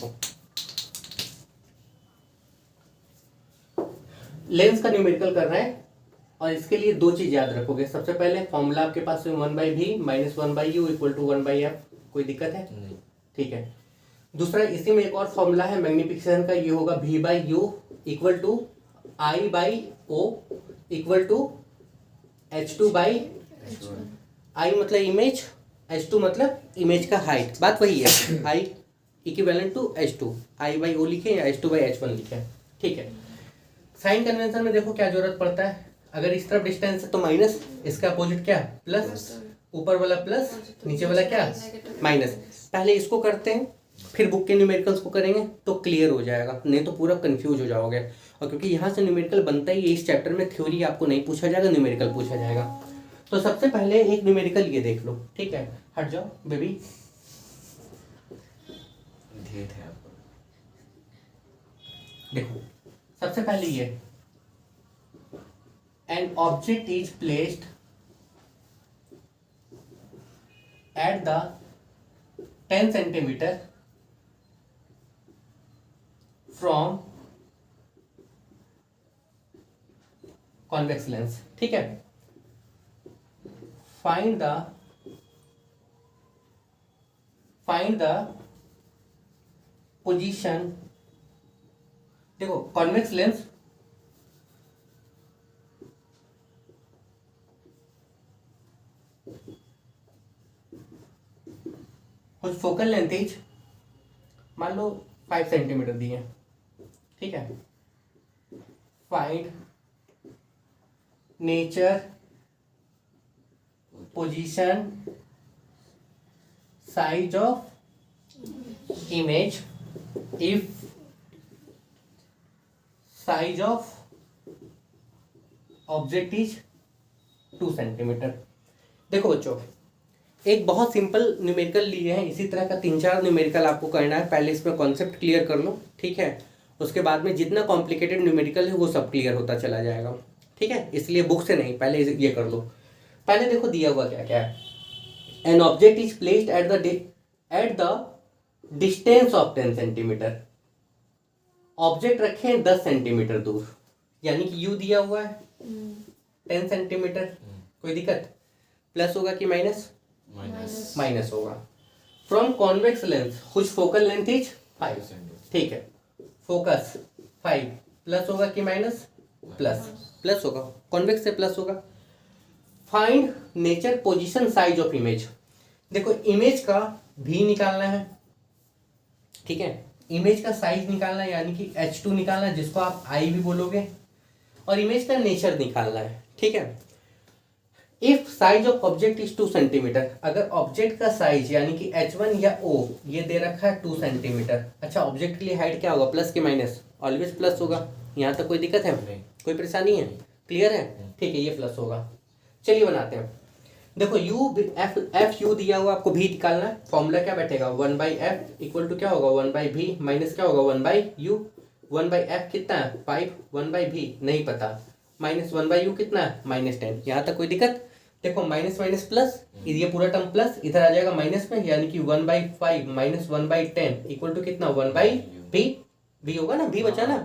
देखो लेंस का न्यूमेरिकल कर रहे हैं और इसके लिए दो चीज याद रखोगे। सबसे पहले फॉर्मूला आपके पास में 1/v minus 1/u equal to 1/f। कोई दिक्कत है? नहीं। ठीक है। दूसरा इसी में एक और फॉर्मूला है मैग्निफिकेशन का, ये होगा v/u equal to i/o equal to h2/, i मतलब इमेज, h2 मतलब इमेज का हाइट, बात वही है। i equivalent to h2, i/o लिखे या h2/h1 लिखे। ठीक है। साइन कन्वेंशन में देखो क्या जरूरत पड़ता है, अगर इस तरफ डिस्टेंस है तो माइनस, इसका अपोजिट क्या प्लस, ऊपर वाला प्लस नीचे वाला क्या माइनस। पहले इसको करते हैं फिर बुक के न्यूमेरिकल्स को करेंगे तो क्लियर हो जाएगा, नहीं तो पूरा कंफ्यूज हो जाओगे। और क्योंकि यहाँ से न्यूमेरिकल बनता ही है, इस चैप्टर में थ्योरी आपको नहीं पूछा जाएगा, न्यूमेरिकल पूछा जाएगा। तो सबसे पहले एक न्यूमेरिकल ये देख लो, ठीक है। हट जाओ बेबी, देखो सबसे पहले ये N object is placed at the 10 centimetre from convex lens, ठीक है। फाइंड द पोजीशन, देखो कॉन्वेक्स लेंस कुछ फोकल लेंथ मान लो 5 सेंटीमीटर दी है, ठीक है। Find nature position size of image if size of object is 2 centimetre. देखो बच्चों एक बहुत सिंपल न्यूमेरिकल लिए हैं, इसी तरह का 3-4 न्यूमेरिकल आपको करना है। पहले इसमें कॉन्सेप्ट क्लियर कर लो, ठीक है। उसके बाद में जितना कॉम्प्लिकेटेड न्यूमेरिकल है वो सब क्लियर होता चला जाएगा, ठीक है। इसलिए बुक से नहीं, पहले ये कर लो। पहले देखो दिया हुआ क्या क्या है। N object is placed at the distance of 10 centimetre. Object रखे 10 सेंटीमीटर दूर, यानी कि यू दिया हुआ है 10 सेंटीमीटर। कोई दिक्कत? प्लस होगा कि माइनस? माइनस होगा। From convex lens हुच focal length is 5, ठीक है। फोकस 5 प्लस होगा कि माइनस? प्लस होगा, कॉन्वेक्स से प्लस होगा। Find nature position size of image. देखो इमेज का भी निकालना है, ठीक है। इमेज का साइज निकालना है यानी कि h2 निकालना है, जिसको आप i भी बोलोगे, और इमेज का नेचर निकालना है, ठीक है। If size of object is 2 centimetre, अगर ऑब्जेक्ट का साइज यानी कि h1 या o ये दे रखा है 2 सेंटीमीटर। अच्छा ऑब्जेक्ट के लिए हाइट क्या होगा, प्लस के माइनस? ऑलवेज प्लस होगा। यहाँ तक कोई दिक्कत है? कोई परेशानी है? क्लियर है? ठीक है, ये प्लस होगा। चलिए बनाते हैं। देखो एफ यू दिया हुआ, आपको भी निकालना है। फॉर्मूला क्या बैठेगा, 1/f इक्वल टू क्या होगा 1/v माइनस क्या होगा 1/u। 1/f कितना है 5, 1/v नहीं पता, माइनस 1/u कितना है -10। यहाँ तक कोई दिक्कत? देखो माइनस माइनस प्लस, ये पूरा टर्म प्लस इधर आ जाएगा माइनस में, यानी कि 1/5 माइनस 1/10 इक्वल टू कितना 1/v। v होगा ना, v बचा ना।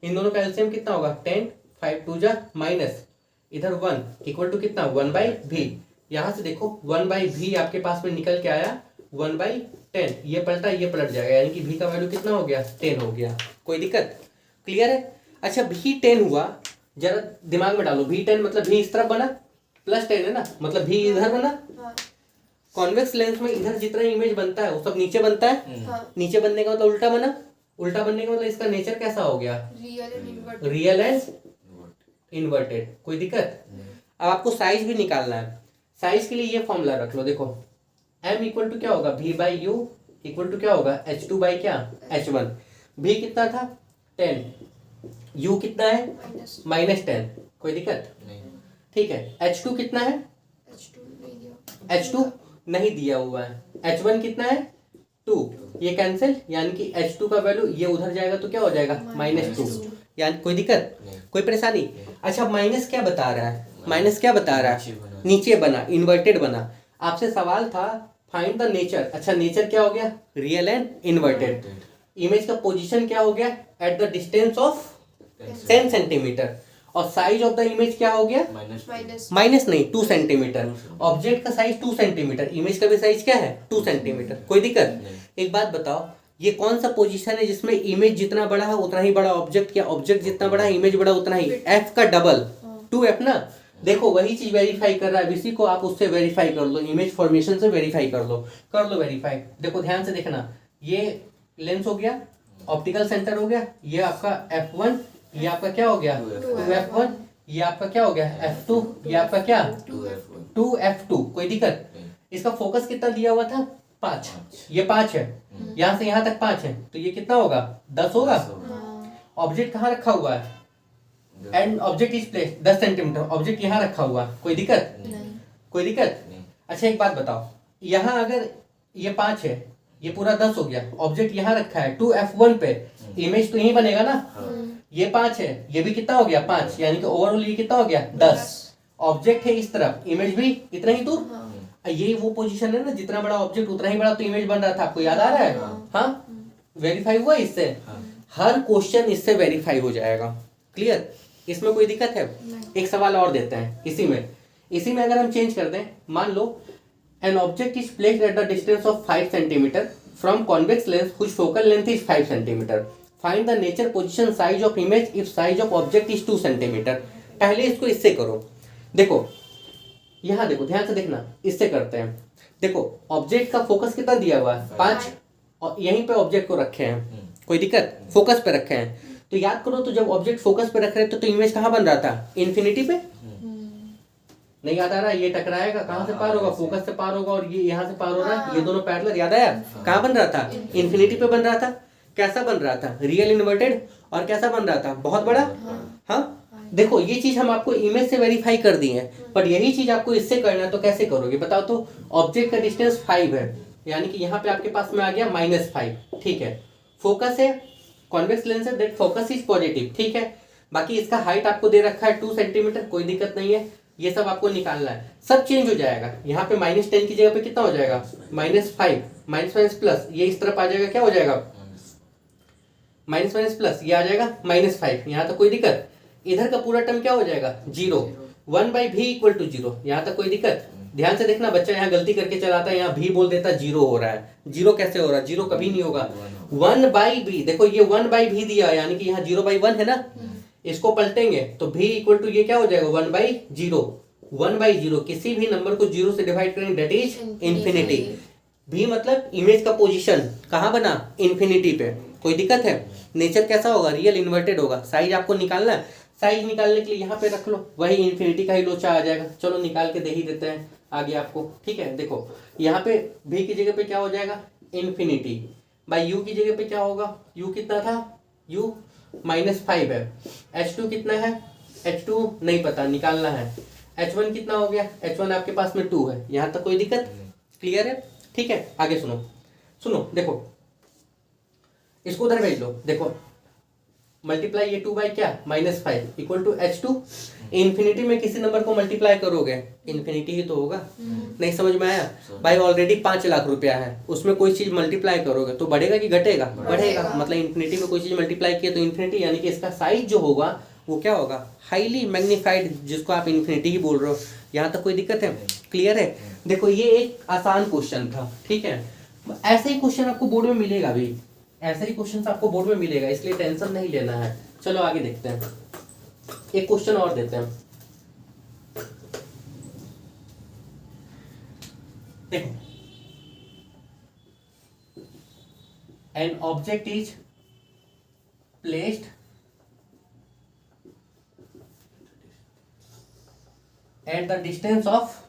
इन दोनों का एलसीएम कितना होगा 10, 5 2 जा माइनस इधर 1 इक्वल टू कितना 1/v। यहाँ से देखो 1/v आपके पास में निकल के आया 1/10, ये पलटा ये पलट जाएगा, यानी कि v का वैल्यू कितना हो गया 10 हो गया। कोई दिक्कत? क्लियर है? अच्छा v 10 हुआ, जरा दिमाग में डालो, v 10 मतलब v इस तरफ बना, प्लस 10 है ना, मतलब v इधर बना। कॉन्वेक्स लेंस में इधर जितना इमेज बनता है वो सब नीचे बनता है। नीचे बनने का मतलब उल्टा बना, उल्टा बनने का मतलब इसका नेचर कैसा हो गया, रियल एंड इन्वर्टेड। कोई दिक्कत? अब आपको साइज भी निकालना है। साइज के लिए ये फॉर्मूला रख लो, देखो m इक्वल टू क्या होगा v/u इक्वल टू क्या होगा h2 बाई क्या h1। v कितना था 10, u कितना है -10। कोई दिक्कत? ठीक है। h2 कितना है, h2 नहीं दिया हुआ है। h1 कितना है 2, ये कैंसिल, यानी कि h2 का वैल्यू ये उधर जाएगा तो क्या हो जाएगा -2। यानी कोई दिक्कत, कोई परेशानी? अच्छा माइनस क्या बता रहा है, माइनस क्या बता रहा है, नीचे बना, इन्वर्टेड बना। आपसे सवाल था फाइंड द नेचर। अच्छा नेचर क्या हो गया, रियल एंड इन्वर्टेड। इमेज का पोजीशन क्या हो गया, eight the distance of 10 centimetre, और साइज ऑफ द इमेज क्या हो गया, माइनस नहीं 2 सेंटीमीटर। ऑब्जेक्ट का साइज 2 सेंटीमीटर, इमेज का भी साइज क्या है 2 सेंटीमीटर। कोई दिक्कत? एक बात बताओ, ये कौन सा पोजीशन है जिसमें इमेज जितना बड़ा है उतना ही बड़ा ऑब्जेक्ट, या ऑब्जेक्ट जितना बड़ा है इमेज बड़ा उतना ही, एफ का डबल 2f ना। देखो वही चीज वेरीफाई कर रहा है, इसी को आप उससे वेरीफाई कर लो, इमेज फॉर्मेशन से वेरीफाई कर लो वेरीफाई। देखो ध्यान से देखना, ये लेंस हो गया, ऑप्टिकल सेंटर हो गया, ये आपका f1, ये आपका क्या हो गया 2f1, ये आपका क्या हो गया f2, ये आपका क्या 2f2। कोई दिक्कत? इसका फोकस कितना दिया हुआ था 5, ये 5 है, यहाँ से यहाँ तक 5 है, तो ये कितना होगा 10 होगा। ऑब्जेक्ट कहाँ रखा हुआ है, and object is place 10 centimetre, object यहाँ रखा हुआ, कोई दिक्कत? कोई दिक्कत? अच्छा एक बात बताओ, यहाँ अगर ये 5 है, ये पूरा 10 हो गया, ऑब्जेक्ट यहाँ रखा है 2f1 पे, इमेज तो यही बनेगा ना। ये 5 है, ये भी कितना हो गया 5, यानी कि ओवरऑल ये कितना हो गया 10। ऑब्जेक्ट है इस तरफ, इमेज भी इतना ही दूर। ये वो पोजीशन है ना, जितना बड़ा ऑब्जेक्ट उतना ही बड़ा तो इमेज बन रहा था, आपको याद आ रहा है? हाँ, वेरीफाई हुआ इससे। हर क्वेश्चन इससे वेरीफाई हो जाएगा। क्लियर? इसमें कोई दिक्कत है? एक सवाल और देते हैं इसी में अगर हम चेंज कर दें, मान लो an object is placed at the distance of 5 centimetre from convex lens which focal length is 5 centimetre, find the nature position size of image if size of object is 2 centimetre. पहले इसको इससे करो। देखो यहाँ देखो, ध्यान से देखना, इससे करते हैं। देखो ऑब्जेक्ट का फोकस कितना दिया हुआ है 5, और यहीं पे ऑब्जेक्ट को रखे हैं, कोई दिक्कत? फोकस पे रखे हैं, तो याद करो, तो जब ऑब्जेक्ट फोकस पे रख रहे थे तो इमेज कहाँ बन रहा था, इन्फिनिटी पे। नहीं याद आ रहा? ये टकराएगा, कहाँ से पार होगा, फोकस से पार होगा, और ये यहाँ से पार हो रहा है, ये दोनों पैरेलल। याद आया? कहाँ बन रहा था, इन्फिनिटी पे बन रहा था। कैसा बन रहा था, रियल इन्वर्टेड, और कैसा बन रहा था, बहुत बड़ा। हाँ देखो, ये चीज हम आपको इमेज से वेरीफाई कर दी है, पर यही चीज आपको इससे करना है, तो कैसे करोगे बताओ? तो ऑब्जेक्ट का डिस्टेंस 5 है, यानी कि यहाँ पे आपके पास में आ गया -5, ठीक है। फोकस है, कॉन्वेक्स लेंस है, दैट फोकस इज पॉजिटिव, ठीक है। बाकी इसका हाइट आपको दे रखा है 2 सेंटीमीटर, कोई दिक्कत नहीं है। ये सब आपको निकालना है, सब चेंज हो जाएगा। यहाँ पे -10 की जगह पे कितना हो जाएगा -5, माइनस प्लस, ये इस तरफ आ जाएगा, क्या हो जाएगा माइनस प्लस, ये आ जाएगा -5। यहाँ तक कोई दिक्कत? इधर का पूरा टर्म क्या हो जाएगा 0, 1/v = 0। यहाँ तक कोई दिक्कत? ध्यान से देखना, बच्चा यहाँ गलती करके चलाता है, यहाँ भी बोल देता 0 हो रहा है। 0 कैसे हो रहा है, 0 कभी नहीं होगा। 1/v, देखो ये 1/v दिया, यानी कि यहाँ 0/1 है ना, इसको पलटेंगे तो v = ये क्या हो जाएगा 1/0। 1/0, किसी भी नंबर को 0 से डिवाइड करेंगे, दैट इज इन्फिनिटी। v मतलब इमेज का पोजीशन कहाँ बना, इन्फिनिटी पे। कोई दिक्कत है? नेचर कैसा होगा, रियल इन्वर्टेड होगा। साइज आपको निकालना है, साइज निकालने के लिए यहाँ पे रख लो, वही इन्फिनिटी का ही लोचा आ जाएगा। चलो निकाल के दे ही देते हैं आगे आपको, ठीक है। देखो यहाँ पे v की जगह पे क्या हो जाएगा इन्फिनिटी, बाई u की जगह पे क्या होगा, u कितना था, u -5 है। h2 कितना है, h2 नहीं पता, निकालना है। h1 कितना हो गया, h1 आपके पास में 2 है। यहाँ तक कोई दिक्कत? क्लियर है? ठीक है, आगे सुनो देखो, इसको उधर भेज लो। देखो मल्टीप्लाई ये 2 बाई क्या -5 = h2। इन्फिनिटी में किसी नंबर को मल्टीप्लाई करोगे, इन्फिनिटी ही तो होगा। नहीं समझ में आया भाई? ऑलरेडी 5 लाख रुपया है, उसमें कोई चीज मल्टीप्लाई करोगे तो बढ़ेगा कि घटेगा? बढ़ेगा। मतलब इन्फिनिटी में कोई चीज मल्टीप्लाई किया तो इन्फिनिटी, यानी कि इसका साइज जो होगा वो क्या होगा, हाईली मैग्नीफाइड, जिसको आप इन्फिनिटी ही बोल रहे हो। यहाँ तक कोई दिक्कत है? क्लियर है? देखो ये एक आसान क्वेश्चन था, ठीक है। ऐसे ही क्वेश्चन आपको बोर्ड में मिलेगा भी, ऐसे ही क्वेश्चन आपको बोर्ड में मिलेगा, इसलिए टेंशन नहीं लेना है। चलो आगे देखते हैं, एक क्वेश्चन और देते हैं। देखो, N object is placed at the distance of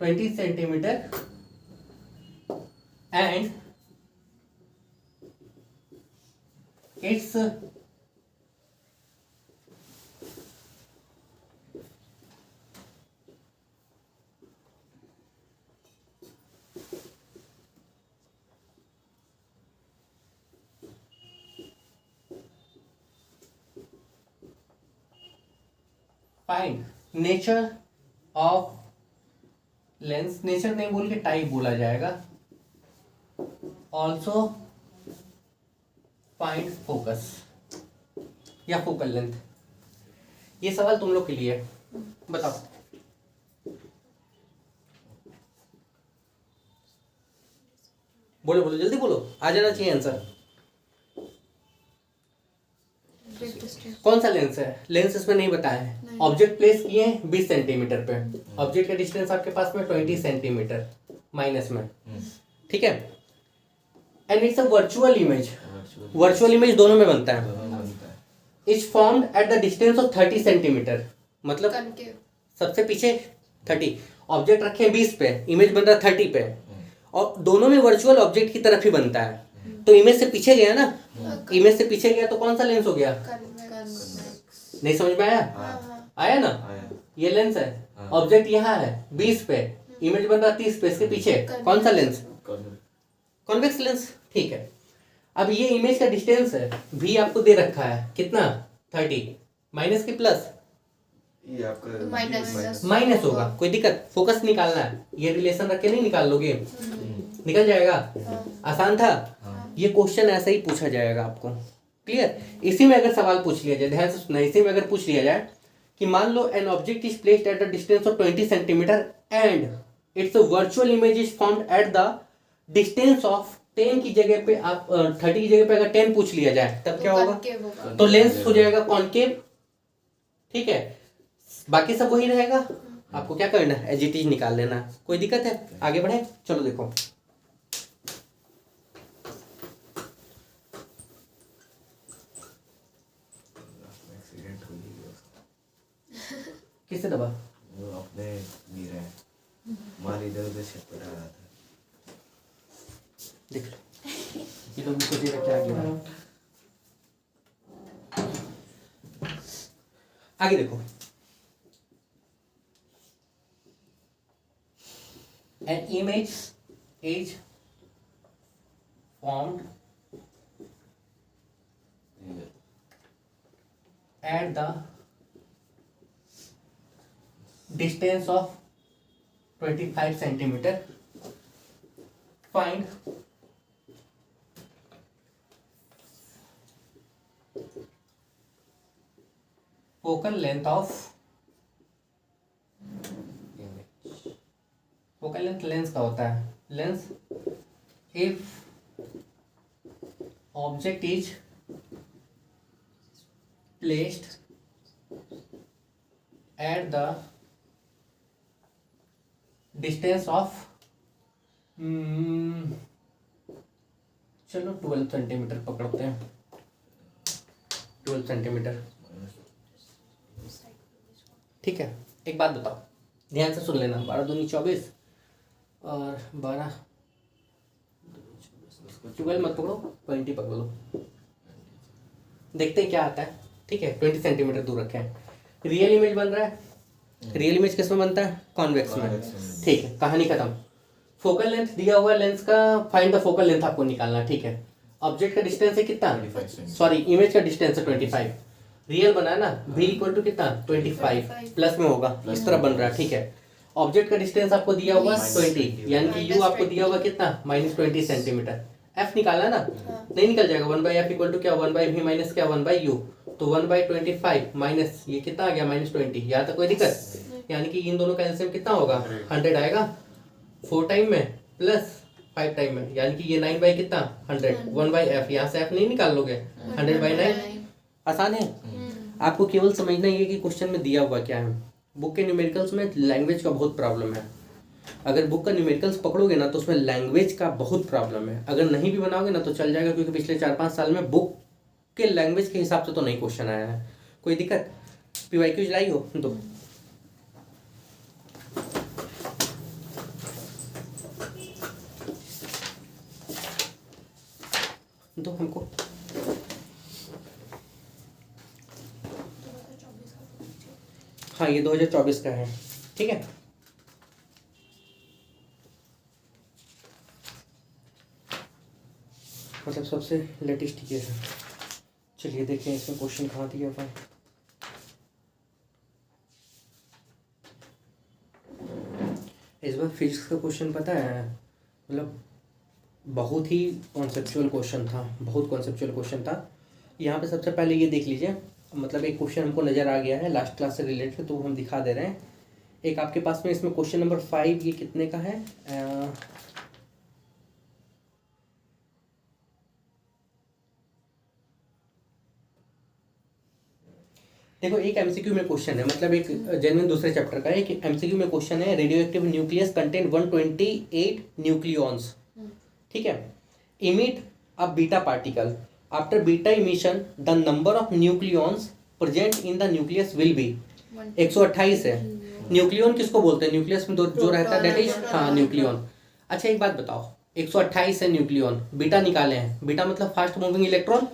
20 centimetre and its find nature of lens, nature नहीं बोल के टाइप बोला जाएगा, ऑल्सो फाइंड फोकस या फोकल लेंथ। ये सवाल तुम लोग के लिए है, बताओ। बोलो बोलो जल्दी बोलो, आ जाना चाहिए आंसर। कौन सा लेंस है? लेंस इसमें नहीं बताया है। ऑब्जेक्ट प्लेस किए हैं 20 सेंटीमीटर पे, ऑब्जेक्ट का डिस्टेंस आपके पास में 20 सेंटीमीटर माइनस में, ठीक है। And it's a virtual image, virtual image दोनों में बनता है। Is formed at the distance of 30 centimetre, मतलब सबसे पीछे 30, ऑब्जेक्ट रखे 20 पे, इमेज बन रहा 30 पे, और दोनों में वर्चुअल ऑब्जेक्ट की तरफ ही बनता है। तो इमेज से पीछे गया ना, इमेज से पीछे गया तो कौन सा लेंस हो गया? नहीं समझ में आया? आया ना? ये लेंस है, ऑब्जेक्ट यहाँ है 20 पे, इमेज बन रहा 30 पे, इसके पीछे कौन सा लेंस? कॉन्वेक्स लेंस, ठीक है। अब ये इमेज का डिस्टेंस है, भी आपको दे रखा है कितना? 30, माइनस की प्लस? ये आपका माइनस होगा, कोई दिक्कत? फोकस निकालना है, ये रिलेशन रख के नहीं निकाल लोगे? निकल जाएगा। आसान था। ये क्वेश्चन ऐसा ही पूछा जाएगा आपको, क्लियर। इसी में अगर सवाल पूछ लिया जाए, ध्यान से सुनना, इसी में अगर पूछ लिया जाए कि मान लो an object is placed at the distance of 20 centimetre and its virtual image is formed at the distance of 10 की जगह पे आप 30 की जगह पे अगर 10 पूछ लिया जाए तब क्या होगा? तो लेंस हो जाएगा कॉनकेव, ठीक है। बाकी सब वही रहेगा, आपको क्या करना है? एज इट इज निकाल लेना। कोई दिक्कत है? आगे बढ़े, चलो देखो। एक्सीडेंट हो गया उसका, किससे दबा? वो अपने गिरा है, माल इधर उधर छटपटा रहा था। देख लो, ये तो मुझे दे रखा है। आगे देखो, an image is formed at the distance of 25 centimeter. Find focal length of image. Focal length lens का होता है, lens if object is placed at the distance of चलो 12 सेंटीमीटर पकड़ते हैं, 12 सेंटीमीटर, ठीक है। एक बात बताओ, ध्यान से सुन लेना, 12 दूनी 24 और 12 12 मत पकड़ो, 20 पकड़ लो, देखते हैं क्या आता है, ठीक है। 20 सेंटीमीटर दूर रखे हैं, रियल इमेज बन रहा है। रियल इमेज किस में बनता है? कॉन्वेक्स में, ठीक है। कहानी खत्म। फोकल लेंथ दिया हुआ, लेंस का फाइंड द फोकल लेंथ आपको निकालना, ठीक है। ऑब्जेक्ट का डिस्टेंस है कितना? सॉरी, इमेज का डिस्टेंस है 25, रियल बना है ना, v इक्वल टू कितना? 25 प्लस में होगा, इस तरह बन रहा है, ठीक है। ऑब्जेक्ट का डिस्टेंस आपको दिया हुआ 20, यानी कि u आपको दिया हुआ कितना? -20 सेंटीमीटर। f निकाला ना? नहीं निकल जाएगा, 1/f इक्वल टू क्या? 1/v माइनस क्या? 1/u, तो 1/25 माइनस ये कितना आ गया? -20। यहाँ तक कोई दिक्कत? यानी कि इन दोनों का एलसीएम कितना होगा? 100 आएगा, 4 टाइम में प्लस 5 टाइम में, यानी कि ये 9 बाई कितना? 100, 1/f, यहाँ से f नहीं निकाल लोगे, 100/9। आसान है। आपको केवल समझना ही है कि क्वेश्चन में दिया हुआ क्या है। बुक के न्यूमेरिकल्स में लैंग्वेज का बहुत प्रॉब्लम है। अगर बुक का न्यूमेरिकल्स पकड़ोगे ना तो उसमें लैंग्वेज का बहुत प्रॉब्लम है। अगर नहीं भी बनाओगे ना तो चल जाएगा, क्योंकि पिछले 4-5 साल में बुक के लैंग्वेज के हिसाब से तो नहीं क्वेश्चन आया है। कोई दिक्कत? PYQ लाई हो दो हमको। हाँ, ये 2024 का है, ठीक है। मतलब सबसे लेटेस्ट ये है। चलिए देखें इसमें क्वेश्चन कहाँ दिया हुआ है। इस बार फिजिक्स का क्वेश्चन पता है, मतलब बहुत ही कॉन्सेप्चुअल क्वेश्चन था, बहुत कॉन्सेप्चुअल क्वेश्चन था। यहाँ पे सबसे पहले ये देख लीजिए, मतलब एक क्वेश्चन हमको नज़र आ गया है लास्ट क्लास से रिलेटेड, तो हम दिखा दे रहे हैं। एक आपके पास में इसमें क्वेश्चन नंबर 5, ये कितने का है? देखो एक एमसीक्यू में क्वेश्चन है, मतलब एक जेन्युइन दूसरे चैप्टर का है, एक एमसीक्यू में क्वेश्चन है, radio active nucleus contain 128 nucleons, ठीक है, emit a beta particle, after beta emission the number of nucleons present in the nucleus will be. 128 है। न्यूक्लियॉन किसको बोलते हैं? न्यूक्लियस में जो रहता है, दैट इज, हाँ, न्यूक्लियॉन। अच्छा एक बात बताओ, 128 है न्यूक्लियॉन, बीटा निकाले हैं, बीटा मतलब फास्ट मूविंग इलेक्ट्रॉन,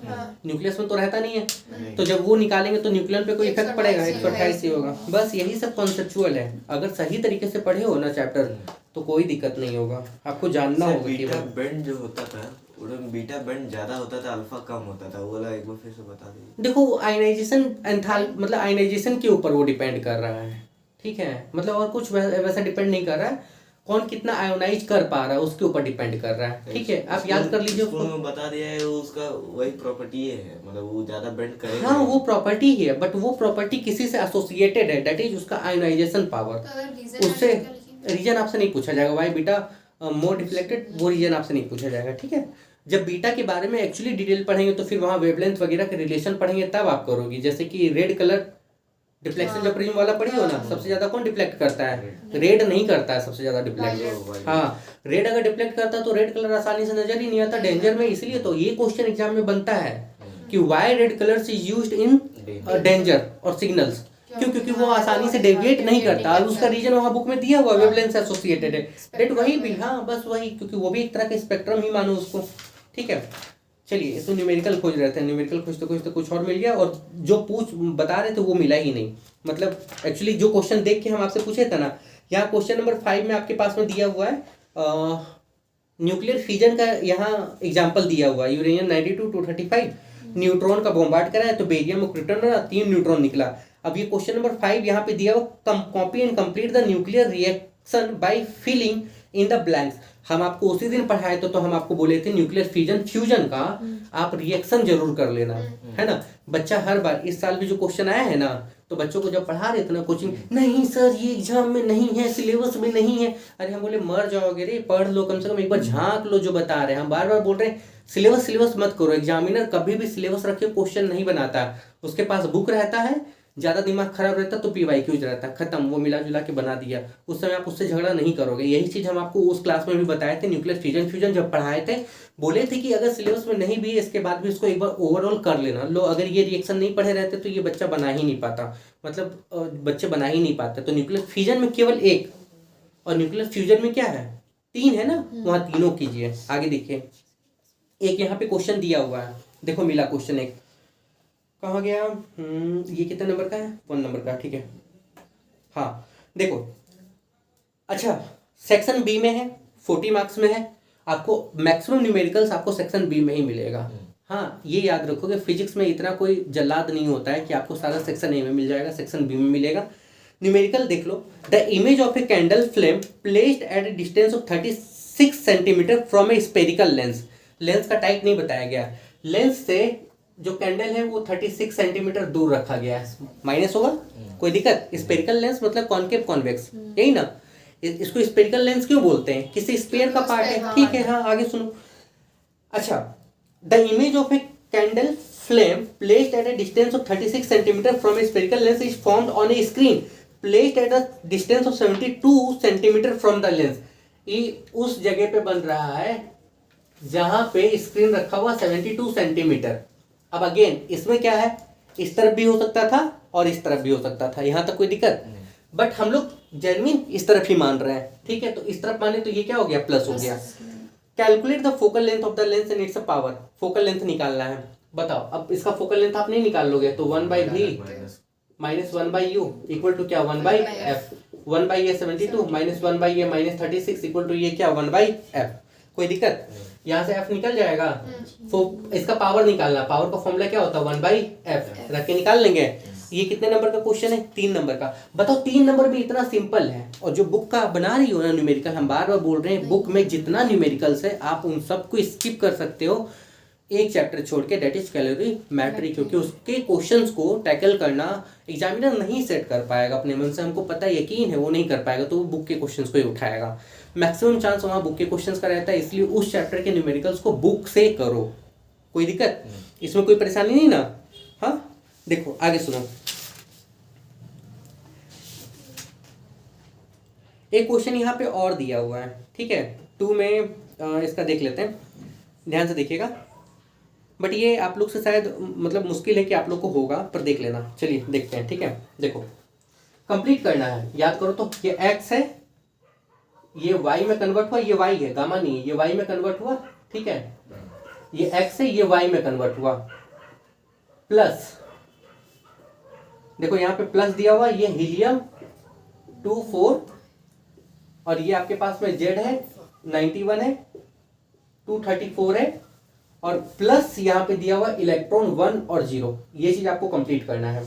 न्यूक्लियस में तो रहता नहीं है, तो जब वो निकालेंगे तो न्यूक्लियन पे कोई इफेक्ट पड़ेगा? 128 ही होगा। बस यही सब कॉन्सेप्चुअल है, अगर सही तरीके से पढ़े हो ना चैप्टर तो कोई दिक्कत नहीं होगा, आपको जानना होगा। बीटा बेंड जो होता था, बीटा बेंड ज्यादा होता था, अल्फा कम होता था, वो वाला एक बार फिर से बता दीजिए। देखो आयनाइजेशन एंथाल मतलब आयनाइजेशन के ऊपर वो डिपेंड कर रहा है, ठीक है, मतलब और कुछ वैसा डिपेंड नहीं कर रहा है, कौन कितना आयोनाइज कर पा रहा है उसके ऊपर डिपेंड कर रहा है, ठीक है। आप याद कर लीजिए, उसको बता दिया है, उसका वही प्रॉपर्टी है, मतलब वो ज्यादा बेंड करेगा। हाँ वो प्रॉपर्टी ही है, बट वो प्रॉपर्टी किसी से एसोसिएटेड है, दैट इज उसका आयोनाइजेशन पावर। उससे रीजन आपसे नहीं पूछा जाएगा, वाई बीटा मोर डिफ्लेक्टेड, वो रीजन आपसे नहीं पूछा जाएगा, ठीक है। जब बीटा के बारे में एक्चुअली डिटेल पढ़ेंगे तो फिर वहाँ वेवलेंथ वगैरह के रिलेशन पढ़ेंगे, तब आप करोगे। जैसे कि रेड कलर डिफ्लेक्शन जब प्रिज्म वाला पढ़ी हो ना, सबसे ज्यादा कौन डिफ्लेक्ट करता है? रेड नहीं करता है सबसे ज्यादा डिफ्लेक्ट। हाँ, रेड अगर डिफ्लेक्ट करता है तो रेड कलर आसानी से नजर ही नहीं आता डेंजर में, इसलिए तो ये क्वेश्चन एग्जाम में बनता है कि why red colours is used in danger और सिग्नल्स। क्यों? क्योंकि वो आसानी से डेविएट नहीं करता, और उसका रीजन वहाँ बुक में दिया हुआ, वेवलेंथ एसोसिएटेड है, डेट वही भी, हाँ बस वही, क्योंकि वो भी एक तरह का स्पेक्ट्रम ही मानो उसको, ठीक है। चलिए, इसमें न्यूमेरिकल खोज रहे थे, न्यूमेरिकल खोजते कुछ और मिल गया, और जो बता रहे थे वो मिला ही नहीं। मतलब एक्चुअली जो क्वेश्चन देख के हम आपसे पूछे थे ना, यहाँ क्वेश्चन नंबर 5 में आपके पास में दिया हुआ है न्यूक्लियर फ्यूजन का, यहाँ एग्जाम्पल दिया हुआ है, यूरेनियम 92-235 न्यूट्रॉन का बॉम्बार्ड करा है तो बेरियम और क्रिप्टॉन 3 न्यूट्रॉन निकला। अब ये क्वेश्चन नंबर 5 यहाँ पे दिया हुआ, copy and complete the nuclear reaction by filling in the blanks. हम आपको उसी दिन पढ़ाए तो हम आपको बोले थे न्यूक्लियर फ्यूजन का आप रिएक्शन जरूर कर लेना, है ना। बच्चा हर बार, इस साल भी जो क्वेश्चन आया है ना, तो बच्चों को जब पढ़ा रहे थे ना कोचिंग, नहीं सर ये एग्जाम में नहीं है, सिलेबस में नहीं है। अरे हम बोले मर जाओगे रे, पढ़ लो, कम से कम एक बार झांक लो जो बता रहे हैं। हम बार बार बोल रहे हैं सिलेबस मत करो, एग्जामिनर कभी भी सिलेबस रख के क्वेश्चन नहीं बनाता, उसके पास बुक रहता है, ज्यादा दिमाग खराब रहता तो पीवाईक्यूज रहता, खत्म, वो मिला जुला के बना दिया, उस समय आप उससे झगड़ा नहीं करोगे। यही चीज हम आपको उस क्लास में भी बताए थे, न्यूक्लियर फ्यूजन जब पढ़ाए थे, बोले थे कि अगर सिलेबस में नहीं भी इसके बाद भी इसको एक बार ओवरऑल कर लेना। लो, अगर ये रिएक्शन नहीं पढ़े रहते तो ये बच्चा बना ही नहीं पाता, मतलब बच्चे बना ही नहीं पाते। तो न्यूक्लियर फ्यूजन में केवल एक, और न्यूक्लियर फ्यूजन में क्या है, 3 है ना, वहाँ तीनों कीजिए। आगे देखिए, एक यहाँ पे क्वेश्चन दिया हुआ है, देखो मिला क्वेश्चन एक, कहाँ गया, ये कितने नंबर का है? 1 नंबर का, ठीक है। हाँ देखो, अच्छा सेक्शन बी में है, 40 मार्क्स में है, आपको मैक्सिमम न्यूमेरिकल्स आपको सेक्शन बी में ही मिलेगा। हाँ ये याद रखोगे, फिजिक्स में इतना कोई जल्लाद नहीं होता है कि आपको सारा सेक्शन ए में मिल जाएगा, सेक्शन बी में मिलेगा। न्यूमेरिकल देख लो, the image of a candle flame placed at a distance of 36 centimetre from a spherical lens. Lens का टाइप नहीं बताया गया, लेंस से जो कैंडल है वो 36 सेंटीमीटर दूर रखा गया है, माइनस होगा, कोई दिक्कत? स्पेरिकल लेंस मतलब कॉनकेव कॉन्वेक्स, यही ना। इसको स्पेरिकल लेंस क्यों बोलते हैं? किसी स्पेयर का पार्ट है, ठीक है। हाँ आगे सुनो, अच्छा, the image of a candle flame placed at a distance of 36 centimetre from a spherical lens is formed on A screen placed at a distance of 72 centimetre from the lens. ये उस जगह पे बन रहा है जहां पे स्क्रीन रखा हुआ 72 सेंटीमीटर। अब अगेन इसमें क्या है, इस तरफ भी हो सकता था और इस तरफ भी हो सकता था, यहां तक कोई दिक्कत, बट हम लोग जेन्युइन इस तरफ ही मान रहे हैं, ठीक है। तो इस तरफ माने तो ये क्या हो गया, प्लस हो गया। Calculate the focal length of the lens and it's power. Focal length निकालना है, बताओ। अब इसका फोकल लेंथ आप नहीं निकाल लोगे तो 1/v minus 1/u equal to क्या, 1/f। 1/a 72 minus 1/a minus 36 equal to ये क्या, 1/f। कोई दिक्कत? यहाँ से f निकल जाएगा। इसका पावर निकालना, पावर का फॉर्मूला क्या होता है, 1/f रख के निकाल लेंगे। ये कितने नंबर का क्वेश्चन है? 3 नंबर का। बताओ 3 नंबर भी इतना सिंपल है, और जो बुक का बना रही हो ना न्यूमेरिकल, हम बार बार बोल रहे हैं बुक में जितना न्यूमेरिकल्स है आप उन सबको स्किप कर सकते हो एक चैप्टर छोड़ के, डेट इज कैलोरीमेट्री, क्योंकि उसके क्वेश्चंस को टैकल करना एग्जामिनर नहीं सेट कर पाएगा अपने मन से, हमको पता है, यकीन है वो नहीं कर पाएगा, तो वो बुक के क्वेश्चंस को ही उठाएगा। मैक्सिमम चांस वहाँ बुक के क्वेश्चंस का रहता है, इसलिए उस चैप्टर के न्यूमेरिकल्स को बुक से करो। कोई दिक्कत इसमें, कोई परेशानी नहीं ना? हाँ देखो आगे सुनो, एक क्वेश्चन यहाँ पे और दिया हुआ है, ठीक है 2 में इसका देख लेते हैं, ध्यान से देखिएगा, बट ये आप लोग से शायद मतलब मुश्किल है कि आप लोग को होगा, पर देख लेना। चलिए देखते हैं, ठीक है। देखो कंप्लीट करना है, याद करो तो ये x है, ये y में कन्वर्ट हुआ, ये y है, गामा नहीं है, ये y में कन्वर्ट हुआ, ठीक है, ये x है, ये y में कन्वर्ट हुआ, प्लस देखो यहाँ पे प्लस दिया हुआ, ये हीलियम 2 4, और ये आपके पास में Z है 91 है, 234 है, और प्लस यहाँ पे दिया हुआ इलेक्ट्रॉन 1 और 0। ये चीज आपको कंप्लीट करना है,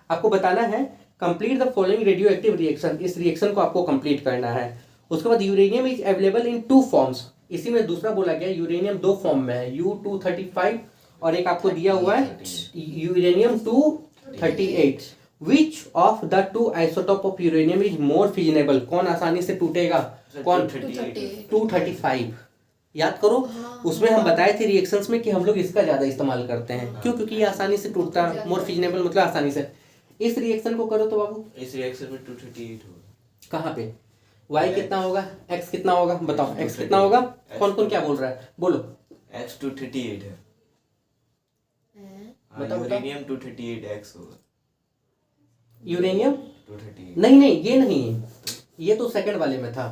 आपको बताना है complete the following radio active reaction, इस रिएक्शन को आपको कंप्लीट करना है। उसके बाद uranium is available in 2 forms, इसी में दूसरा बोला गया यूरेनियम 2 फॉर्म में है, U235 और एक आपको दिया हुआ है uranium 238। Which of the 2 isotope of uranium is more फिजनेबल, कौन आसानी से टूटेगा? कौन? 235। याद करो, उसमें हम बताए थे रिएक्शंस में कि हम लोग इसका ज्यादा इस्तेमाल करते हैं, क्यों? क्योंकि ये आसानी से टूटता है, मोर फिजनेबल मतलब आसानी से। इस रिएक्शन को करो तो बाबू, इस रिएक्शन में 238 होगा। कहाँ पे? y कितना होगा, x कितना होगा, बताओ x कितना होगा? कौन कौन क्या बोल रहा है, बोलो। x 238 है, बताओ यूरेनियम 238 x होगा। यूरेनियम 238 नहीं नहीं, ये नहीं, ये तो सेकंड वाले में था।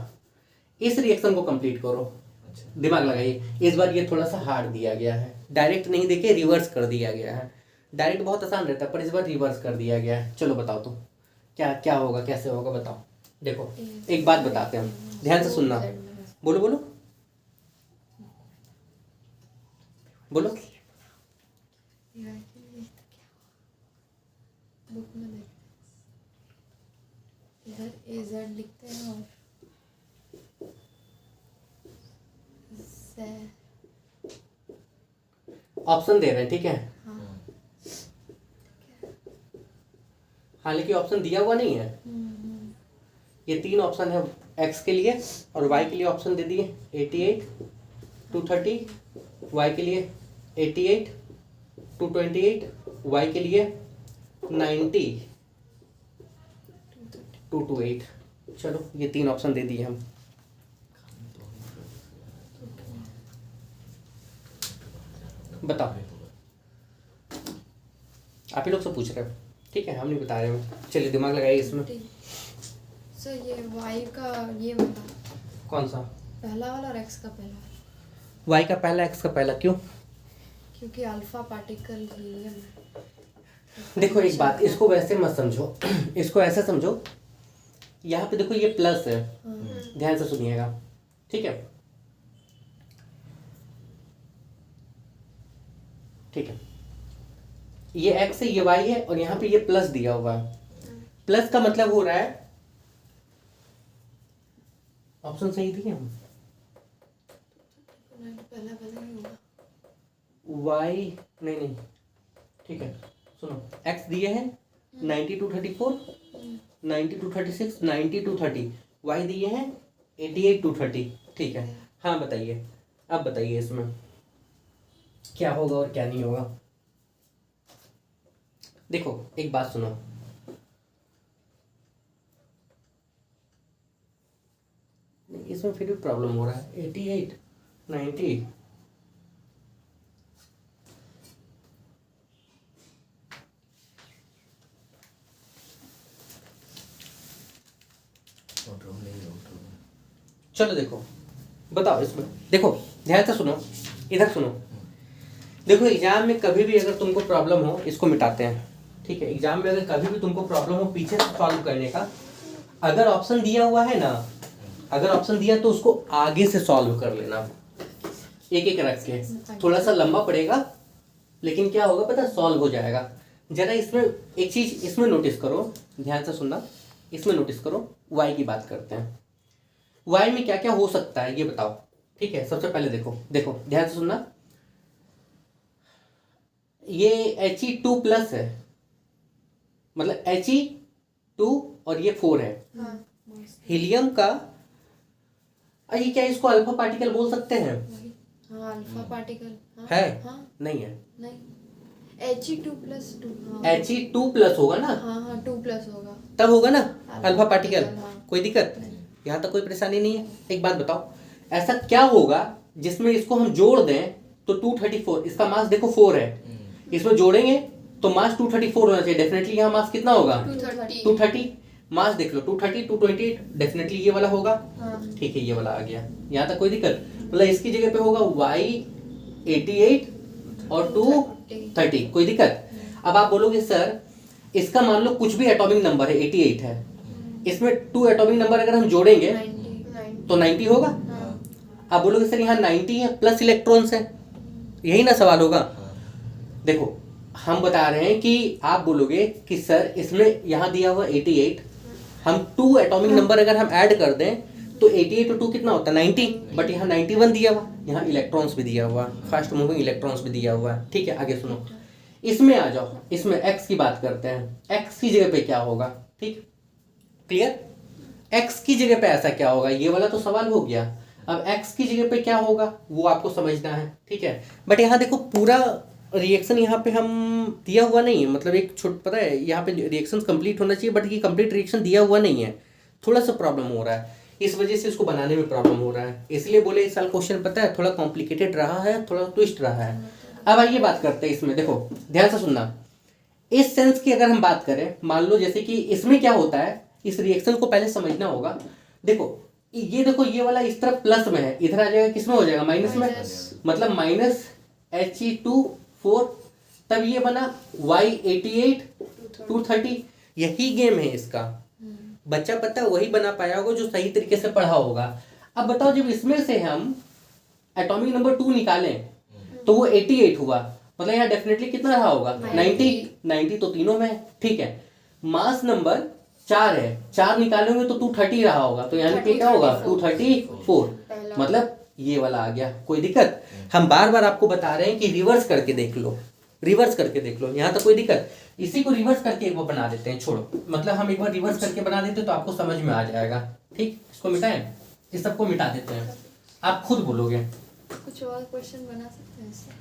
इस रिएक्शन को कंप्लीट करो, अच्छा दिमाग लगाइए। इस बार ये थोड़ा सा हार्ड दिया गया है, डायरेक्ट नहीं देके रिवर्स कर दिया गया है। डायरेक्ट बहुत आसान रहता है, पर इस बार रिवर्स कर दिया गया है। चलो बताओ तो क्या क्या होगा, कैसे होगा, बताओ। देखो एक बात बताते हैं, ध्यान से सुनना, बोलो बोलो बोलो। बुक में देखते इधर AZ लिखते हैं और ऑप्शन दे रहे हैं, ठीक है। हाँ हालांकि ऑप्शन दिया हुआ नहीं है, ये 3 ऑप्शन है x के लिए, और y के लिए ऑप्शन दे दिए 88 230, y के लिए 88 228, y के लिए 90 228। चलो ये 3 ऑप्शन दे दिए हम। बताओ, आप ही लोग से पूछ रहे हो, ठीक है, हम नहीं बता रहे हो। चलिए दिमाग लगाइए इसमें। सर ये y का ये वाला कौन सा? पहला वाला और x का पहला वाला, y का पहला x का पहला, क्यों? क्योंकि अल्फा पार्टिकल हीलियम है। देखो एक बात, इसको वैसे मत समझो, इसको ऐसा समझो, यहाँ पे देखो ये प्लस है, ध्यान से सुनिएगा, ठीक है, ठीक है, ये x है, ये y है, और यहाँ पे ये प्लस दिया हुआ है। प्लस का मतलब हो रहा है, ऑप्शन सही दिए हम, पहला पहला ही होगा। y नहीं नहीं, ठीक है सुनो, x दिए हैं 9234, 9236, 9230, y दिए हैं 88 ठीक है। हाँ बताइए, अब बताइए इसमें क्या होगा और क्या नहीं होगा। देखो एक बात सुनो, इसमें फिर भी प्रॉब्लम हो रहा है, 88 90 चलो देखो बताओ इसमें, देखो ध्यान से सुनो, इधर सुनो। देखो एग्जाम में कभी भी अगर तुमको प्रॉब्लम हो, इसको मिटाते हैं, ठीक है। एग्जाम में अगर कभी भी तुमको प्रॉब्लम हो पीछे से सॉल्व करने का, अगर ऑप्शन दिया हुआ है ना, अगर ऑप्शन दिया तो उसको आगे से सॉल्व कर लेना, एक एक रख के। थोड़ा सा लंबा पड़ेगा, लेकिन क्या होगा पता, सॉल्व हो जाएगा। जरा इसमें एक चीज इसमें नोटिस करो, ध्यान से सुनना, इसमें नोटिस करो, वाई की बात करते हैं। वाई में क्या क्या हो सकता है ये बताओ, ठीक है। सबसे पहले देखो देखो ध्यान से सुनना, ये He2+ है, मतलब He2 और ये 4 है। हाँ हीलियम का ये क्या इसको अल्फा पार्टिकल बोल सकते हैं? वही, हाँ अल्फा पार्टिकल। हाँ, है? हाँ नहीं है, नहीं He2+2। हाँ He2+ होगा ना, हाँ हाँ 2+ होगा। तब होगा ना अल्फा अल्फा पार्टिकल। पार्टिकल, हाँ। कोई दिक्कत यहाँ तक, कोई परेशानी नहीं है। एक बात बताओ, ऐसा क्या होगा जिसमें इसको हम जोड़ दें तो 234, इसका मास देखो 4 है, इसमें जोड़ेंगे तो मास 234 होना चाहिए। डेफिनेटली यहाँ मास कितना होगा? 230। 230। मास देख लो 230, 228, डेफिनेटली ये वाला होगा। हाँ ठीक है, ये वाला आ गया, यहाँ तक कोई दिक्कत? मतलब इसकी जगह पे होगा Y88 और 230, कोई दिक्कत? अब आप बोलोगे सर इसका मान लो कुछ भी एटॉमिक नंबर है, 88 है, इसमें 2 एटॉमिक नंबर अगर हम जोड़ेंगे 90। तो 90 होगा। हाँ आप बोलोगे सर यहाँ 90 है प्लस इलेक्ट्रॉन्स है, यही ना सवाल होगा। देखो हम बता रहे हैं कि आप बोलोगे कि सर इसमें यहाँ दिया हुआ 88, हम 2 एटॉमिक नंबर अगर हम ऐड कर दें तो 88 और 2 कितना होता है? 90। बट यहाँ 91 दिया हुआ, यहाँ इलेक्ट्रॉन्स भी दिया हुआ, फास्ट मूविंग इलेक्ट्रॉन्स भी दिया हुआ है। ठीक है, आगे सुनो, इसमें आ जाओ, इसमें x की बात करते हैं। x की जगह पे क्या होगा? ठीक, क्लियर? x की जगह पे ऐसा क्या होगा, ये वाला तो सवाल हो गया। अब x की जगह पे क्या होगा वो आपको समझना है, ठीक है। बट यहाँ देखो पूरा रिएक्शन यहाँ पे हम दिया हुआ नहीं है, मतलब एक पता है यहाँ पे रिएक्शन कंप्लीट होना चाहिए बट ये कंप्लीट रिएक्शन दिया हुआ नहीं है, थोड़ा सा प्रॉब्लम हो रहा है, इस वजह से इसको बनाने में प्रॉब्लम हो रहा है। इसलिए बोले इस साल क्वेश्चन पता है थोड़ा कॉम्प्लिकेटेड रहा है, थोड़ा ट्विस्ट रहा है। अब आइए बात करते हैं इसमें, देखो ध्यान से सुनना। इस सेंस की अगर हम बात करें, मान लो जैसे कि इसमें क्या होता है, इस रिएक्शन को पहले समझना होगा। देखो ये देखो, ये वाला इस तरफ प्लस में है, इधर आ जाएगा किसमें हो जाएगा? माइनस में, मतलब माइनस He2 4, तब ये बना Y88 230। यही गेम है इसका, बच्चा पता है वही बना पाया होगा जो सही तरीके से पढ़ा होगा। अब बताओ जब इसमें से हम एटॉमिक नंबर 2 निकालें तो वो 88 हुआ, मतलब यहाँ डेफिनेटली कितना रहा होगा? 90 तो तीनों में है, ठीक है। मास नंबर 4 है, 4 निकालेंगे तो 230 रहा होगा, तो यहाँ पे क्या होगा? 234, मतलब ये वाला आ गया। कोई दिक्कत? हम बार बार आपको बता रहे हैं कि रिवर्स करके देख लो, रिवर्स करके देख लो, यहाँ तक कोई दिक्कत? इसी को रिवर्स करके एक बार बना देते हैं, छोड़ो, मतलब हम एक बार रिवर्स करके बना देते तो आपको समझ में आ जाएगा। ठीक, इसको मिटाएं, इस सबको मिटा देते हैं, आप खुद बोलोगे। कुछ और क्वेश्चन बना सकते हैं इससे?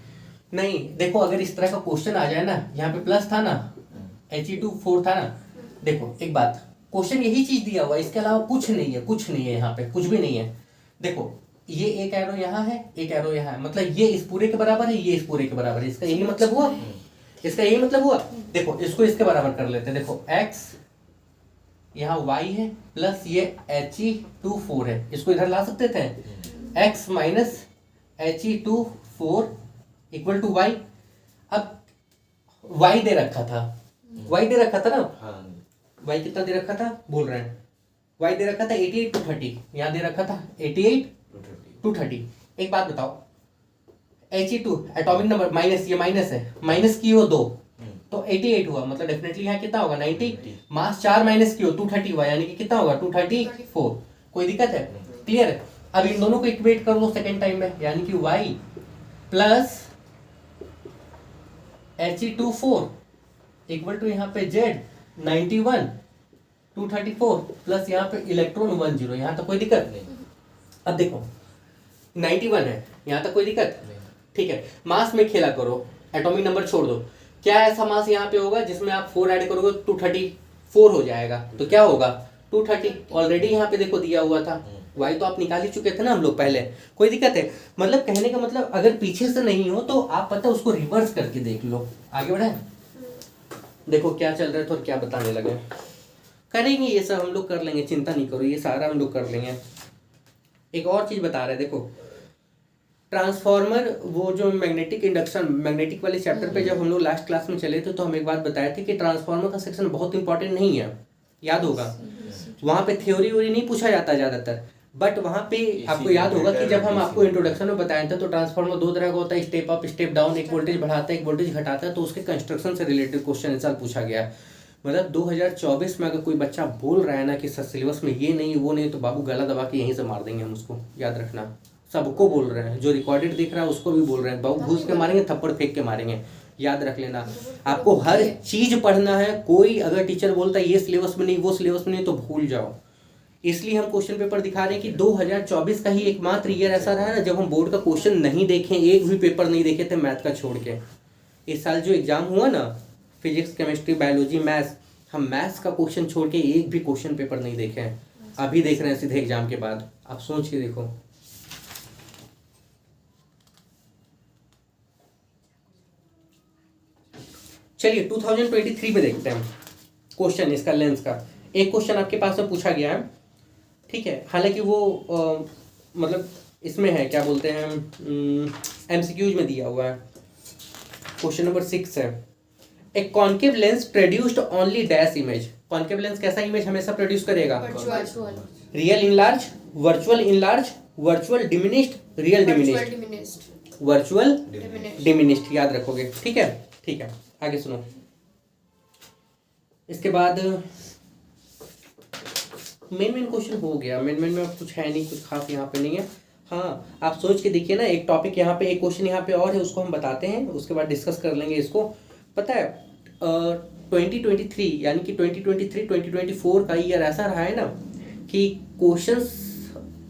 नहीं देखो, अगर इस तरह का क्वेश्चन आ जाए ना, यहाँ पे प्लस था ना, He2 4 था ना, देखो एक बात, क्वेश्चन यही चीज दिया हुआ है, इसके अलावा कुछ नहीं है, कुछ नहीं है, यहाँ पे कुछ भी नहीं है। देखो ये एक एरो यहाँ है, एक एरो यहाँ है, मतलब ये इस पूरे के बराबर है, ये इस पूरे के बराबर है, इसका यही मतलब हुआ, इसका यही मतलब हुआ। देखो इसको इसके बराबर कर लेते हैं, देखो x यहाँ y है प्लस ये He2 4 है, इसको इधर ला सकते थे, x minus He2 4 equal to y। अब y दे रखा था, y दे रखा था ना, y कितना दे रखा था बोल रहे हैं? y दे रखा था 88 230, यहाँ दे रखा था 88 230। एक बात बताओ, He2 एटॉमिक नंबर माइनस, ये माइनस है, माइनस की हो 2 तो 88 हुआ, मतलब डेफिनेटली यहाँ कितना होगा? 90। मास 4 माइनस की हो 230 हुआ, यानी कि कितना होगा? 234। कोई दिक्कत है? क्लियर है? अब इन दोनों को इक्वेट कर लो सेकेंड टाइम में, यानी कि y plus He2 4 equal to यहाँ पे z 91 234 प्लस यहाँ पे इलेक्ट्रॉन 10, यहाँ तक कोई दिक्कत नहीं। अब देखो 91 है, यहाँ तक कोई दिक्कत? ठीक है, मास में खेला करो, एटॉमिक नंबर छोड़ दो। क्या ऐसा मास यहाँ पे होगा जिसमें आप 4 ऐड करोगे 234 हो जाएगा, तो क्या होगा? 230। ऑलरेडी यहाँ पे देखो दिया हुआ था, y तो आप निकाल ही चुके थे ना हम लोग पहले, कोई दिक्कत है? मतलब कहने का मतलब अगर पीछे से नहीं हो तो आप पता है उसको रिवर्स करके देख लो। आगे बढ़े, देखो क्या चल रहा है तो क्या बताने लगे। करेंगे ये सब, हम लोग कर लेंगे, चिंता नहीं करो, ये सारा हम लोग कर लेंगे। एक और चीज बता रहे, देखो ट्रांसफॉर्मर, वो जो मैग्नेटिक इंडक्शन, मैग्नेटिक वाले चैप्टर पे जब हम लोग लास्ट क्लास में चले थे तो हम एक बात बताए थे कि ट्रांसफॉर्मर का सेक्शन बहुत इंपॉर्टेंट नहीं है, याद होगा। वहाँ पे थ्योरी व्योरी नहीं पूछा जाता ज़्यादातर, बट वहाँ पे आपको याद होगा कि जब हम आपको इंट्रोडक्शन में बताया था तो ट्रांसफार्मर दो तरह का होता है, स्टेप अप स्टेप डाउन, एक वोल्टेज बढ़ाता है एक वोल्टेज घटाता है, तो उसके कंस्ट्रक्शन से रिलेटेड क्वेश्चन इस साल पूछा गया है। मतलब 2024 में अगर कोई बच्चा बोल रहा है ना कि सर सिलेबस में ये नहीं वो नहीं, तो बाबू गला दबा के यहीं से मार देंगे हम उसको, याद रखना। सबको बोल रहे हैं, जो रिकॉर्डेड दिख रहा है उसको भी बोल रहे हैं, बाबू घूस के मारेंगे, थप्पड़ फेंक के मारेंगे, याद रख लेना। आपको हर चीज पढ़ना है, कोई अगर टीचर बोलता है ये सिलेबस में नहीं वो सिलेबस में नहीं तो भूल जाओ। इसलिए हम क्वेश्चन पेपर दिखा रहे हैं कि 2024 का ही एकमात्र ईयर ऐसा रहा है ना जब हम बोर्ड का क्वेश्चन नहीं देखें, एक भी पेपर नहीं देखे थे मैथ का छोड़ के। इस साल जो एग्जाम हुआ ना, फिजिक्स केमिस्ट्री बायोलॉजी मैथ्स, हम मैथ्स का क्वेश्चन छोड़ के एक भी क्वेश्चन पेपर नहीं देखे हैं, अभी देख रहे हैं सीधे एग्जाम के बाद। आप सोच के देखो। चलिए 2023 में देखते हैं क्वेश्चन इसका लेंस का। एक क्वेश्चन आपके पास में पूछा गया है, ठीक है, हालांकि वो मतलब इसमें है क्या बोलते हैं एमसीक्यूज में दिया हुआ है। क्वेश्चन नंबर 6 है, a concave lens produced only dash image. Concave lens कैसा इमेज हमेशा प्रोड्यूस करेगा? Real enlarge, virtual enlarge, virtual diminished, real diminished, virtual diminished, याद रखोगे। ठीक है ठीक है, आगे सुनो। इसके बाद मेन क्वेश्चन हो गया। मेन में कुछ है नहीं, कुछ खास यहाँ पे नहीं है। हाँ आप सोच के देखिए ना, एक टॉपिक यहाँ पे, एक क्वेश्चन यहाँ पे और है, उसको हम बताते हैं, उसके बाद डिस्कस कर लेंगे इसको। पता है 2023 यानी कि 2023-2024 का ईयर ऐसा रहा है ना कि क्वेश्चंस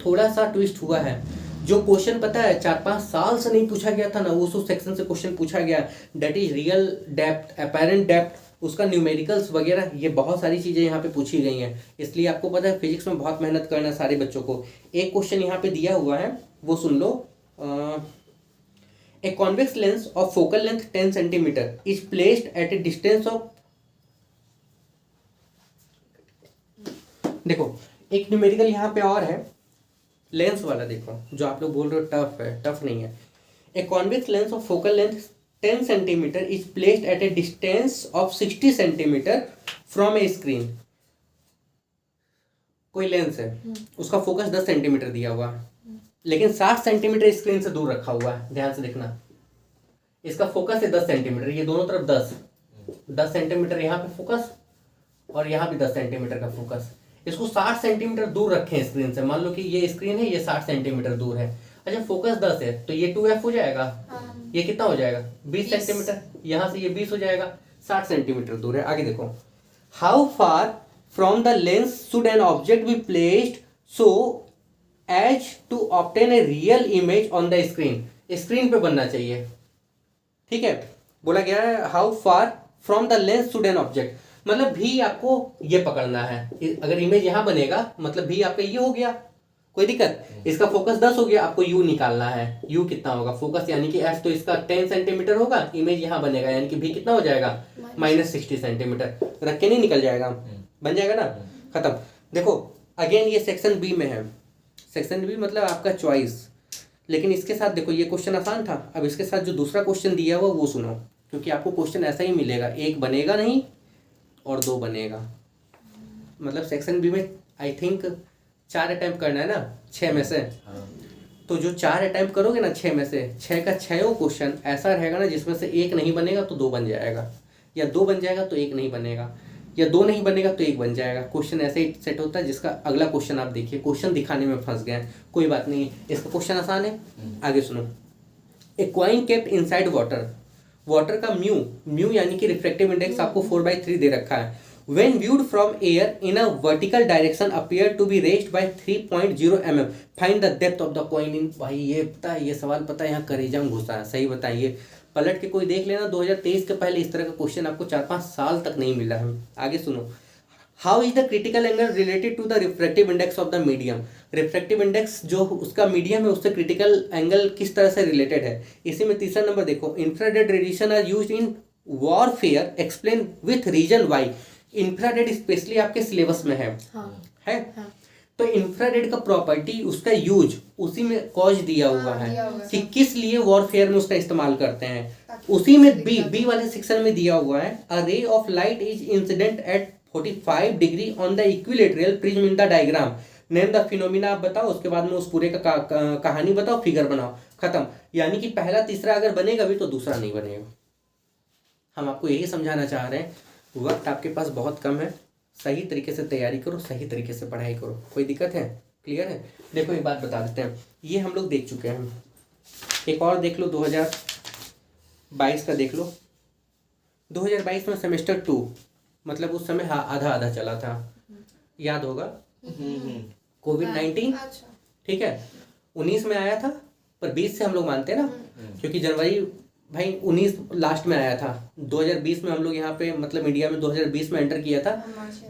थोड़ा सा ट्विस्ट हुआ है। जो क्वेश्चन पता है 4-5 साल से नहीं पूछा गया था ना, वो उस सेक्शन से क्वेश्चन पूछा गया, that is real depth, apparent depth, उसका न्यूमेरिकल्स वगैरह, ये बहुत सारी चीज़ें यहाँ पे पूछी गई हैं। इसलिए आपको पता है फिजिक्स में बहुत मेहनत करना है सारे बच्चों को। एक क्वेश्चन यहाँ पे दिया हुआ है, वो सुन लो। A convex lens of focal length 10 centimetre is placed at a distance of, देखो एक न्यूमेरिकल यहाँ पे और है लेंस वाला, देखो जो आप लोग बोल रहे हो टफ है, टफ नहीं है। ए convex lens of focal length 10 centimetre is placed at a distance of 60 centimetre from A screen. कोई लेंस है, उसका फोकस 10 सेंटीमीटर दिया हुआ है, लेकिन 60 सेंटीमीटर स्क्रीन से दूर रखा हुआ है। ध्यान से देखना, इसका फोकस है 10 सेंटीमीटर, ये दोनों तरफ 10 सेंटीमीटर यहाँ पे फोकस और यहाँ भी 10 सेंटीमीटर का फोकस। इसको 60 सेंटीमीटर दूर रखें स्क्रीन से। मान लो कि ये स्क्रीन है, ये 60 सेंटीमीटर दूर है। अच्छा फोकस 10 है तो ये 2f हो जाएगा। ये कितना हो जाएगा? 20 सेंटीमीटर। यहाँ से ये 20 हो जाएगा, 60 सेंटीमीटर दूर है। आगे देखो, how far from the lens should an object be placed so as to obtain a real image on the screen. Screen पे बनना चाहिए, ठीक है। बोला गया है how far from the lens should an object, मतलब भी आपको ये पकड़ना है। अगर इमेज यहाँ बनेगा मतलब भी आपका ये हो गया, कोई दिक्कत। इसका फोकस 10 हो गया, आपको यू निकालना है। यू कितना होगा? फोकस यानी कि एफ तो इसका 10 सेंटीमीटर होगा, इमेज यहाँ बनेगा यानी कि भी कितना हो जाएगा? -60 सेंटीमीटर। रख के नहीं निकल जाएगा, बन जाएगा ना, खत्म। देखो अगेन ये सेक्शन बी में है। सेक्शन बी मतलब आपका चॉइस, लेकिन इसके साथ देखो ये क्वेश्चन आसान था। अब इसके साथ जो दूसरा क्वेश्चन दिया हुआ वो सुनो, क्योंकि आपको क्वेश्चन ऐसा ही मिलेगा, एक बनेगा नहीं और 2 बनेगा। मतलब सेक्शन बी में आई थिंक 4 अटैम्प्ट करना है ना 6 में से। तो जो 4 अटैम्प्ट करोगे ना 6 में से, 6 का 6 क्वेश्चन ऐसा रहेगा ना जिसमें से 1 नहीं बनेगा तो 2 बन जाएगा, या 2 बन जाएगा तो 1 नहीं बनेगा, या 2 नहीं बनेगा तो 1 बन जाएगा। क्वेश्चन ऐसे ही सेट होता है। जिसका अगला क्वेश्चन आप देखिए, क्वेश्चन दिखाने में फंस गए, कोई बात नहीं, इसका क्वेश्चन आसान है। आगे सुनो, a coin kept inside water. Water का म्यू यानी कि रिफ्रैक्टिव इंडेक्स आपको 4/3 दे रखा है। When viewed from air in a vertical direction appear to be raised by 3.0 mm. Find the depth of the coin in। भाई ये पता है, ये सवाल पता है, यहाँ करेजा में घुसा है। सही बताइए, पलट के कोई देख लेना। 2023 के पहले इस तरह का क्वेश्चन आपको 4-5 साल तक नहीं मिला है। आगे सुनो, how is the critical angle related to the refractive index of the medium. Refractive index जो उसका मीडियम है उससे क्रिटिकल एंगल किस तरह से रिलेटेड है। इसी में तीसरा नंबर देखो, infrared radiation are used in warfare, explain with reason why. Infrared specially आपके सिलेबस में है। है तो इंफ्रारेड का प्रॉपर्टी, उसका यूज उसी में कॉज दिया हुआ है कि किस लिए वॉरफेयर में उसका इस्तेमाल करते हैं। उसी में बी वाले सेक्शन में दिया हुआ है, a ray of light is incident at 45 degree on the equilateral prism in the diagram name the phenomena आप बताओ, उसके बाद में उस पूरे का कहानी बताओ, फिगर बनाओ, खत्म। यानी कि पहला तीसरा अगर बनेगा भी तो दूसरा नहीं बनेगा। हम आपको यही समझाना चाह रहे हैं, वक्त आपके पास बहुत कम है, सही तरीके से तैयारी करो, सही तरीके से पढ़ाई करो। कोई दिक्कत है? क्लियर है? देखो एक बात बता देते हैं, ये हम लोग देख चुके हैं, एक और देख लो 2022 का देख लो। 2022 में सेमेस्टर 2, मतलब उस समय आधा आधा चला था, याद होगा, कोविड-19, अच्छा। ठीक है, 19 में आया था, पर 20 से हम लोग मानते हैं ना, क्योंकि जनवरी भाई 19 लास्ट में आया था। 2020 में हम लोग यहाँ पे मतलब इंडिया में 2020 में एंटर किया था।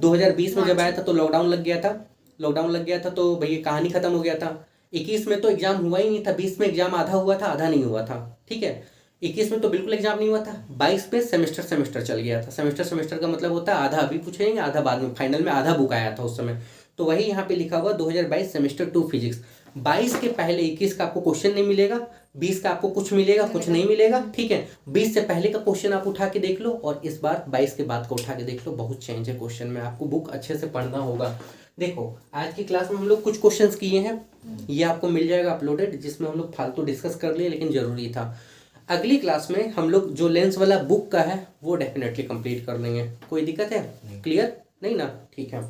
2020 में जब आया था तो लॉकडाउन लग गया था, लॉकडाउन लग गया था तो भैया कहानी खत्म हो गया था। 21 में तो एग्जाम हुआ ही नहीं था, 20 में एग्जाम आधा हुआ था, आधा नहीं हुआ था, ठीक है। 21 में तो बिल्कुल एग्जाम नहीं हुआ था। 22 पे सेमेस्टर चल गया था। सेमेस्टर का मतलब होता है आधा अभी पूछेंगे, आधा बाद में, फाइनल में आधा बुक आया था उस समय। तो वही यहाँ पे लिखा हुआ 2022 सेमेस्टर 2 फिजिक्स। 22 के पहले 21 का आपको क्वेश्चन नहीं मिलेगा, 20 का आपको कुछ मिलेगा, कुछ नहीं मिलेगा, ठीक है। 20 से पहले का क्वेश्चन आप उठा के देख लो, और इस बार 22 के बाद का उठा के देख लो, बहुत चेंज है क्वेश्चन में। आपको बुक अच्छे से पढ़ना होगा। देखो आज की क्लास में हम लोग कुछ क्वेश्चंस किए हैं, ये आपको मिल जाएगा अपलोडेड, जिसमें हम लोग फालतू डिस्कस कर लिए, लेकिन जरूरी था। अगली क्लास में हम लोग जो लेंस वाला बुक का है वो डेफिनेटली कंप्लीट कर लेंगे। कोई दिक्कत है? क्लियर नहीं ना? ठीक है।